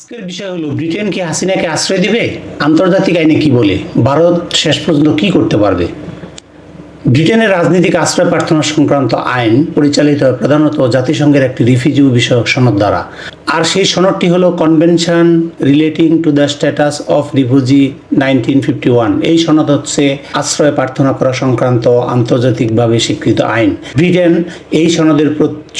আজকের বিষয় হলো ব্রিটেন কি হাসিনাকে আশ্রয় দিবে? আন্তর্জাতিক আইনে কি বলে? ভারত শেষ পর্যন্ত কি করতে পারবে? ব্রিটেনের রাজনৈতিক আশ্রয় প্রার্থনা সংক্রান্ত আইন পরিচালিত হয় প্রধানত জাতিসংঘের একটি রিফিউজি বিষয়ক সনদ দ্বারা। আর সেই সনদটি হলো convention relating to the status of refugee 1951। এই সনদ হচ্ছে আশ্রয় প্রার্থনা করা সংক্রান্ত আন্তর্জাতিকভাবে স্বীকৃত আইন। ব্রিটেন এই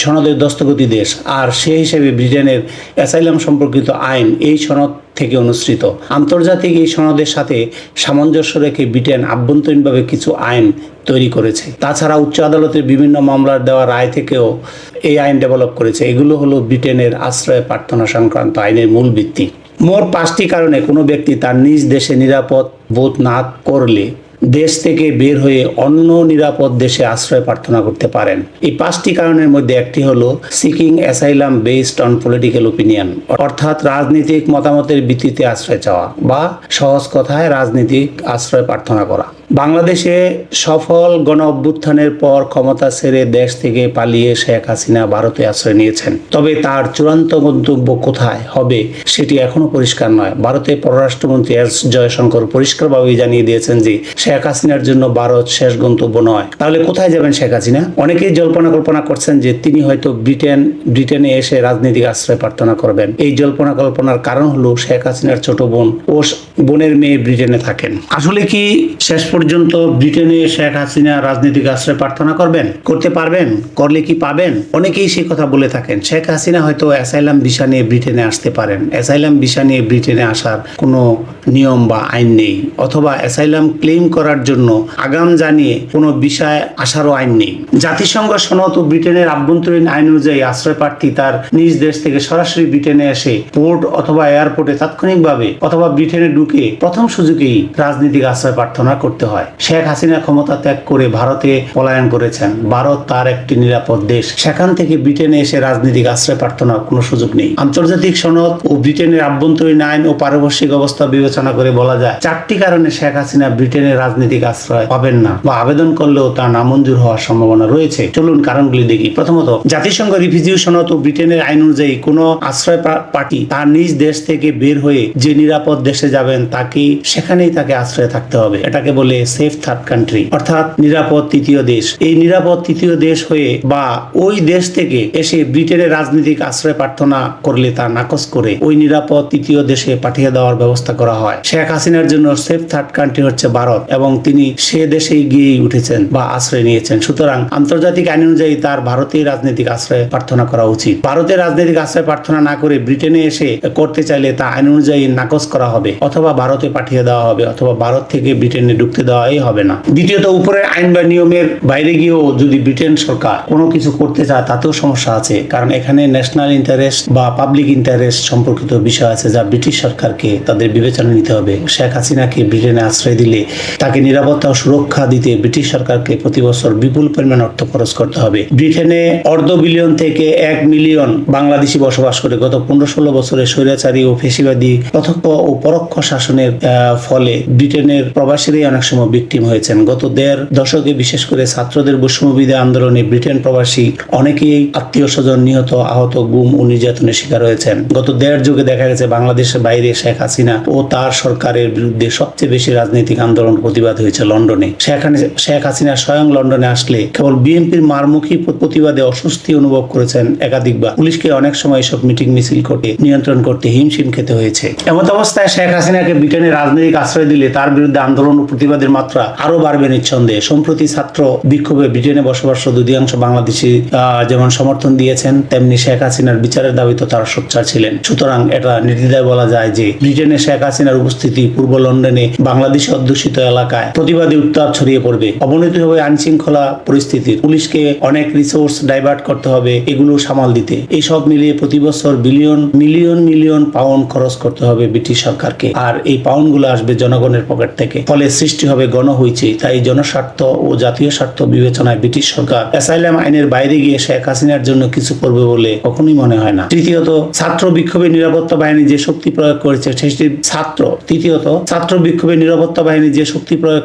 সনদের দস্তগতি দেশ, আর সেই হিসেবে ব্রিটেনের অ্যাসাইলাম সম্পর্কিত আইন এই সনদ থেকে অনুসৃত। আন্তর্জাতিক এই সনদের সাথে সামঞ্জস্য রেখে ব্রিটেন আভ্যন্তরীণভাবে কিছু আইন তৈরি করেছে। তাছাড়া উচ্চ আদালতের বিভিন্ন মামলার দেওয়া রায় থেকেও এই আইন ডেভেলপ করেছে। এগুলো হলো ব্রিটেনের আশ্রয় প্রার্থনা সংক্রান্ত আইনের মূল ভিত্তি। মোট 5টি কারণে কোনো ব্যক্তি তার নিজ দেশে নিরাপদ বোধ না করলে দেশ থেকে বের হয়ে অন্য নিরাপদ দেশে আশ্রয় প্রার্থনা করতে পারেন। এই 5টি কারণের মধ্যে একটি হলো seeking asylum based on political opinion, অর্থাৎ রাজনৈতিক মতামতের ভিত্তিতে আশ্রয় চাওয়া, বা সহজ কথায় রাজনৈতিক আশ্রয় প্রার্থনা করা। বাংলাদেশে সফল গণ অভ্যুত্থানের পর ক্ষমতা ছেড়ে দেশ থেকে পালিয়ে শেখ হাসিনা ভারতে আশ্রয় নিয়েছেন। তবে তার চূড়ান্ত গন্তব্য কোথায় হবে সেটি এখনো পরিষ্কার নয়। ভারতের পররাষ্ট্রমন্ত্রী এস জয়শঙ্কর পরিষ্কারভাবে জানিয়ে দিয়েছেন যে শেখ হাসিনার জন্য ভারত শেষ গন্তব্য নয়। তাহলে কোথায় যাবেন শেখ হাসিনা? অনেকেই জল্পনা কল্পনা করছেন যে তিনি হয়তো ব্রিটেনে এসে রাজনৈতিক আশ্রয় প্রার্থনা করবেন। এই জল্পনা কল্পনার কারণ হলো শেখ হাসিনার ছোট বোন ও বোনের মেয়ে ব্রিটেনে থাকেন। আসলে কি শেষ পর্যন্ত ব্রিটেনে শেখ হাসিনা রাজনৈতিক আশ্রয় প্রার্থনা করতে পারবেন? করলে কি পাবেন? অনেকেই সেই কথা বলে থাকেন। শেখ হাসিনা হয়তো অ্যাসাইলাম ভিসা নিয়ে ব্রিটেনে আসতে পারেন। অ্যাসাইলাম ভিসা নিয়ে ব্রিটেনে আসার কোনো নিয়ম বা আইন নেই, অথবা অ্যাসাইলাম ক্লেম করার জন্য আগাম জানিয়ে কোনো বিষয়ে আসারও আইন নেই। জাতিসংঘ সনদ ও ব্রিটেনের আভ্যন্তরীণ আইন অনুযায়ী আশ্রয় প্রার্থী তার নিজ দেশ থেকে সরাসরি ব্রিটেনে এসে পোর্ট অথবা এয়ারপোর্টে তাৎক্ষণিকভাবে অথবা ব্রিটেনে ঢুকে প্রথম সুযোগেই রাজনৈতিক আশ্রয় প্রার্থনা করতে হয়। শেখ হাসিনা ক্ষমতা ত্যাগ করে ভারতে পলায়ন করেছেন। ভারত তার একটি নিরাপদ দেশ। সেখান থেকে ব্রিটেনে এসে রাজনৈতিক আশ্রয় প্রার্থনার কোনো সুযোগ নেই। আন্তর্জাতিক সনদ ও ব্রিটেনের আভ্যন্তরীণ আইন ও পারিপার্শ্বিক অবস্থা বিবেচনা করে বলা যায় 4টি কারণে শেখ হাসিনা ব্রিটেনের রাজনৈতিক আশ্রয় পাবেন না, বা আবেদন করলেও তা নামঞ্জুর হওয়ার সম্ভাবনা রয়েছে। চলুন কারণগুলি দেখি। প্রথমত, জাতিসংঘ রিফিউজি সনদ ও ব্রিটেনের আইন অনুযায়ী কোনো আশ্রয় প্রার্থী তার নিজ দেশ থেকে বের হয়ে যে নিরাপদ দেশে যাবেন সেখানেই তাকে আশ্রয় থাকতে হবে। এটাকে বলে সেফ থার্ড কান্ট্রি, অর্থাৎ নিরাপদ তৃতীয় দেশ। এই নিরাপদ তৃতীয় দেশ হয়ে বা ওই দেশ থেকে এসে ব্রিটেনের রাজনৈতিক আশ্রয় প্রার্থনা করলে তা নাকচ করে ওই নিরাপদ তৃতীয় দেশে পাঠিয়ে দেওয়ার ব্যবস্থা করা হয়। শেখ হাসিনার জন্য সেফ থার্ড কান্ট্রি হচ্ছে ভারত, এবং তিনি সে দেশেই গিয়েই উঠেছেন বা আশ্রয় নিয়েছেন। সুতরাং আন্তর্জাতিক আইন অনুযায়ী তার ভারতেই রাজনৈতিক আশ্রয় প্রার্থনা করা উচিত। ভারতের রাজনৈতিক আশ্রয় প্রার্থনা না করে ব্রিটেনে এসে করতে চাইলে তা আইন অনুযায়ী নাকচ করা হবে, অথবা ভারতে পাঠিয়ে দেওয়া হবে, অথবা ভারত থেকে ব্রিটেনে ঢুকতে দেওয়াই হবে না। দ্বিতীয়ত, উপরের আইন বা নিয়মের বাইরে গিয়েও যদি ব্রিটেন সরকার কোনো কিছু করতে চায় তাতেও সমস্যা আছে, কারণ এখানে ন্যাশনাল ইন্টারেস্ট বা পাবলিক ইন্টারেস্ট সম্পর্কিত বিষয় আছে যা ব্রিটিশ সরকারকে তাদের বিবেচনা নিতে হবে। শেখ হাসিনাকে ব্রিটেনে আশ্রয় দিলে তাকে নিরাপত্তা ও সুরক্ষা দিতে ব্রিটিশ সরকারকে প্রতি বছর বিপুল পরিমাণ অর্থ খরচ করতে হবে। ব্রিটেনে অর্ধ বিলিয়ন থেকে 1 মিলিয়ন বাংলাদেশি বসবাস করে। গত 15-16 বছরে স্বৈরাচারী ও ফ্যাসিবাদী প্রত্যক্ষ ও পরোক্ষ শাসনের ফলে ব্রিটেনের প্রবাসীরাই অনেক সময় ভিকটিম হয়েছেন। গত 1.5 দশকে বিশেষ করে ছাত্রদের বৈষম্যবিরোধী আন্দোলনে ব্রিটেন প্রবাসী অনেকেই আত্মীয় স্বজন নিহত, আহত, গুম ও নির্যাতনের শিকার হয়েছেন। গত 1.5 যুগে দেখা গেছে বাংলাদেশের বাইরে শেখ হাসিনা ও তার সরকারের বিরুদ্ধে সবচেয়ে বেশি রাজনৈতিক আন্দোলন প্রতিবাদ হয়েছে লন্ডনে। শেখ হাসিনা স্বয়ং লন্ডনে আসলে কেবল বিএনপির মারমুখী প্রতিবাদে অস্বস্তি অনুভব করেছেন একাধিকবার। পুলিশকে অনেক সময় এসব মিটিং মিছিল করতে নিয়ন্ত্রণ করতে হিমশিম খেতে হয়েছে। এমত অবস্থায় শেখ হাসিনাকে ব্রিটেনে রাজনৈতিক আশ্রয় দিলে তার বিরুদ্ধে আন্দোলন ও প্রতিবাদের মাত্রা আরো বাড়বে নিঃসন্দেহে। সম্প্রতি ছাত্র বিক্ষোভে ব্রিটেনে বসবাসরত অধিকাংশ বাংলাদেশি যেমন সমর্থন দিয়েছেন, তেমনি শেখ হাসিনার বিচারের দাবিতে তারা সোচ্চার ছিলেন। সুতরাং এটা নির্দ্বিধায় বলা যায় যে ব্রিটেনে শেখ হাসিনার উপস্থিতি পূর্ব লন্ডনে বাংলাদেশি অধ্যুষিত এলাকায় প্রতিবাদী উত্তাপ ছড়িয়ে পড়বে। অবনতি হবে আইন শৃঙ্খলা পরিস্থিতির। পুলিশকে অনেক রিসোর্স ডাইভার্ট করতে হবে এগুলো সামাল দিতে। এই সব মিলিয়ে প্রতি বছর মিলিয়ন পাউন্ড খরচ করতে হবে ব্রিটিশ সরকারকে, আর এই পাউন্ড গুলো আসবে জনগণের পকেট থেকে। ফলে সৃষ্টি হবে গণহইচই। তাই জনস্বার্থ ও জাতীয় স্বার্থ বিবেচনায় ব্রিটিশ সরকার অ্যাসাইলাম আইনের বাইরে গিয়ে শেখ হাসিনার জন্য কিছু করবে বলে কখনোই মনে হয় না। তৃতীয়ত, ছাত্র বিক্ষোভে নিরাপত্তা বাহিনী যে শক্তি প্রয়োগ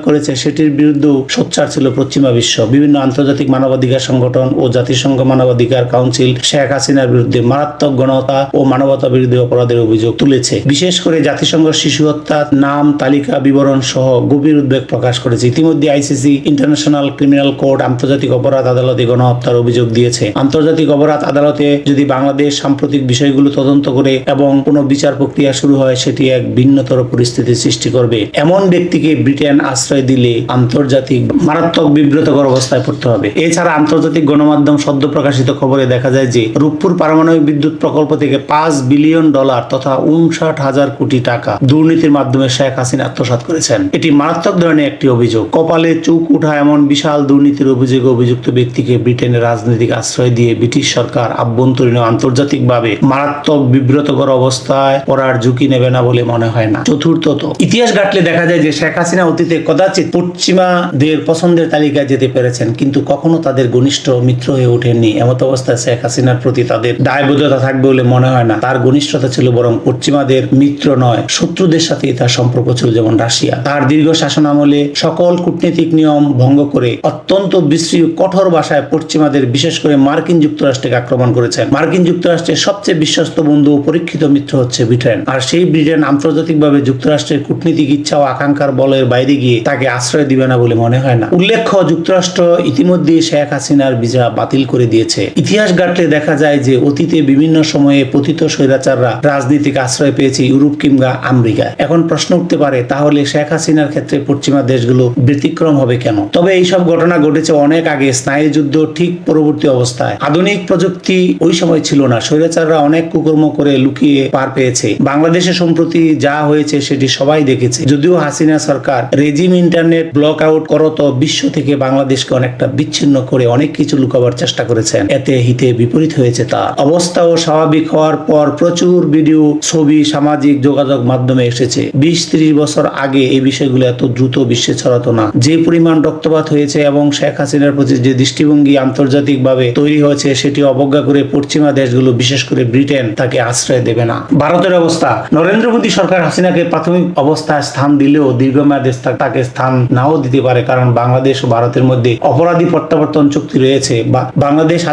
করেছে সেটির বিরুদ্ধেও সোচ্চার ছিল পশ্চিমা বিশ্ব। বিভিন্ন আন্তর্জাতিক মানবাধিকার সংগঠন ও জাতিসংঘ মানবাধিকার কাউন্সিল শেখ হাসিনার বিরুদ্ধে মারাত্মক গণহত্যা ও মানবতা বিরোধী অপরাধের অভিযোগ তুলেছে। বিশেষ করে জাতিসংঘ শিশু হত্যার নাম তালিকা বিবরণ সহ গভীর উদ্বেগ প্রকাশ করেছে। ইতিমধ্যে আইসিসি ইন্টারন্যাশনাল ক্রিমিনাল কোর্ট আন্তর্জাতিক অপরাধ আদালতে গণহত্যার অভিযোগ দিয়েছে। আন্তর্জাতিক অপরাধ আদালতে যদি বাংলাদেশ সাম্প্রতিক বিষয়গুলো তদন্ত করে এবং কোনো বিচার প্রক্রিয়া শুরু হয়, সেটি এক ভিন্নতর পরিস্থিতি সৃষ্টি করবে। এমন ব্যক্তিকে ব্রিটেন আশ্রয় দিলে আন্তর্জাতিক মারাত্মক বিব্রতকর অবস্থায় পড়তে হবে। এছাড়া আন্তর্জাতিক গণমাধ্যম সদ্য প্রকাশিত খবরে দেখা যায় যে রূপপুর পারমাণবিক বিদ্যুৎ প্রকল্প থেকে $5 বিলিয়ন তথা 59,000 কোটি টাকা দুর্নীতির মাধ্যমে শেখ হাসিনা আত্মসাৎ করেছেন। এটি মারাত্মক ধরনের একটি অভিযোগ। কপালে চুক উঠা এমন বিশাল দুর্নীতির অভিযোগে অভিযুক্ত ব্যক্তিকে ব্রিটেনের রাজনৈতিক আশ্রয় দিয়ে ব্রিটিশ সরকার আভ্যন্তরীণ ও আন্তর্জাতিকভাবে মারাত্মক বিব্রতকর অবস্থায় পড়ার ঝুঁকি নেবে না বলে মনে হয় না। চতুর্থত, ইতিহাস ঘাটলে দেখা যায় যে শেখ হাসিনা অতীতে কদাচিৎ পশ্চিমাদের পছন্দের তালিকায় যেতে পেরেছেন, কিন্তু কখনো তাদের ঘনিষ্ঠ মিত্র হয়ে ওঠেননি। এমত অবস্থায় শেখ হাসিনার প্রতি তাদের দায়বদ্ধতা থাকবে বলে মনে হয় না। তার ঘনিষ্ঠতা ছিল বরং পশ্চিমাদের মিত্র নয়, শত্রুদের সাথেই তার সম্পর্ক ছিল, যেমন রাশিয়া। তার দীর্ঘ শাসন আমলে সকল কূটনৈতিক নিয়ম ভঙ্গ করে অত্যন্ত বিশ্রী কঠোর ভাষায় পশ্চিমাদের, বিশেষ করে মার্কিন যুক্তরাষ্ট্রকে আক্রমণ করেছেন। মার্কিন যুক্তরাষ্ট্রের সবচেয়ে বিশ্বস্ত বন্ধু ও পরীক্ষিত মিত্র হচ্ছে ব্রিটেন। আর সেই ব্রিটেন আন্তর্জাতিকভাবে যুক্তরাষ্ট্রের কূটনীতিক ইচ্ছা ও আকাঙ্ক্ষার বলের বাইরে গিয়ে তাকে আশ্রয় দিবে না বলে মনে হয় না। উল্লেখ্য, যুক্তরাষ্ট্র ইতিমধ্যে শেখ হাসিনার ভিসা বাতিল করে দিয়েছে। ইতিহাস ঘাটলে দেখা যায় যে অতীতে বিভিন্ন সময়ে পতিত স্বৈরাচাররা রাজনীতিক আশ্রয় পেয়েছে ইউরোপ কিংবা আমেরিকা। এখন প্রশ্ন উঠতে পারে, তাহলে শেখ হাসিনার ক্ষেত্রে পশ্চিমা দেশগুলো ব্যতিক্রম হবে কেন? তবে এইসব ঘটনা ঘটেছে অনেক আগে, স্নায়ুযুদ্ধ ঠিক পরবর্তী অবস্থায়। আধুনিক প্রযুক্তি ওই সময় ছিল না। স্বৈরাচাররা অনেক কুকর্ম করে লুকিয়ে পার পেয়েছে। বাংলাদেশে সম্প্রতি যা হয়েছে সেটি সবাই দেখেছে। যদিও হাসিনা সরকার রেজিম ইন্টারনেট ব্লক আউট করত বিশ্ব থেকে বাংলাদেশকে অনেকটা বিচ্ছিন্ন করে অনেক কিছু লুকাবার চেষ্টা করেছেন। এতে হিতে বিপরীত হয়েছে। তার অবস্থা ও স্বাভাবিক হওয়ার পর প্রচুর ভিডিও, ছবি সামাজিক যোগাযোগ মাধ্যমে এসেছে। 20-30 বছর আগে এই বিষয়গুলো এত দ্রুত বিশ্বে ছড়াতো না। যে পরিমাণ রক্তপাত হয়েছে এবং শেখ হাসিনার প্রতি যে দৃষ্টিভঙ্গি আন্তর্জাতিকভাবে তৈরি হয়েছে, সেটি অবজ্ঞা করে পশ্চিমা দেশগুলো, বিশেষ করে ব্রিটেন, তাকে আশ্রয় দেবে না। ভারতের অবস্থা, নরেন্দ্র মোদী সরকার হাসিনাকে প্রাথমিক অবস্থায় স্থান দিলেও দীর্ঘমেয়াদে তাকে স্থান নাও দিতে পারে, কারণ বাংলাদেশ ও ভারতের মধ্যে অপরাধী প্রত্যাবর্তন চুক্তি রয়েছে। বাংলাদেশে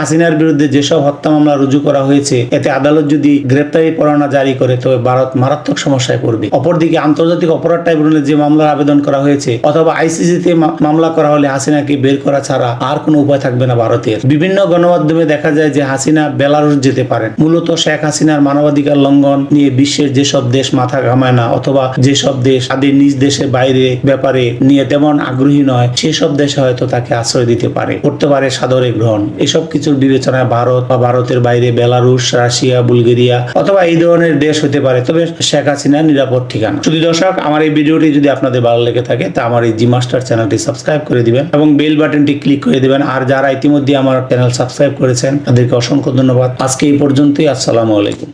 হাসিনার বিরুদ্ধে যেসব হত্যা মামলা রুজু করা হয়েছে, এতে আদালত যদি গ্রেপ্তারি পরোয়ানা জারি করে, তবে ভারত মারাত্মক সমস্যায় পড়বে। অপরদিকে আন্তর্জাতিক অপরাধ ট্রাইব্যুনালে যে মামলার আবেদন করা হয়েছে অথবা আইসিসিতে মামলা করা হলে হাসিনাকে বের করা ছাড়া আর কোনো উপায় থাকবে না ভারতের। বিভিন্ন গণমাধ্যমে দেখা যায় যে হাসিনা বেলারুশ যেতে পারেন। মূলত শেখ হাসিনার মানবাধিকার লঙ্ঘন নিয়ে বিশ্বের যেসব দেশ মাথা ঘামায় না, অথবা যেসব দেশ তাদের নিজ দেশের বাইরে ব্যাপারে নিয়ে তেমন আগ্রহী নয়, সেসব দেশে হয়তো তাকে আশ্রয় দিতে পারে, করতে পারে সাদরে গ্রহণ। এসব কিছুর বিবেচনায় ভারত বা ভারতের বাইরে বেলারুশ, রাশিয়া, বুলগেরিয়া অথবা এই ধরনের দেশ হতে পারে তবে শেখ হাসিনার নিরাপদ ঠিকানা। শুধু দর্শক, আমার এই ভিডিওটি যদি আপনাদের ভালো লেগে থাকে তা আমার এই জি মাস্টার চ্যানেলটি সাবস্ক্রাইব করে দিবেন এবং বেল বাটনটি ক্লিক করে দিবেন। আর যারা ইতিমধ্যে আমার চ্যানেল সাবস্ক্রাইব করেছেন তাদেরকে অসংখ্য ধন্যবাদ। আজকে এই পর্যন্তই। আসসালামু আলাইকুম।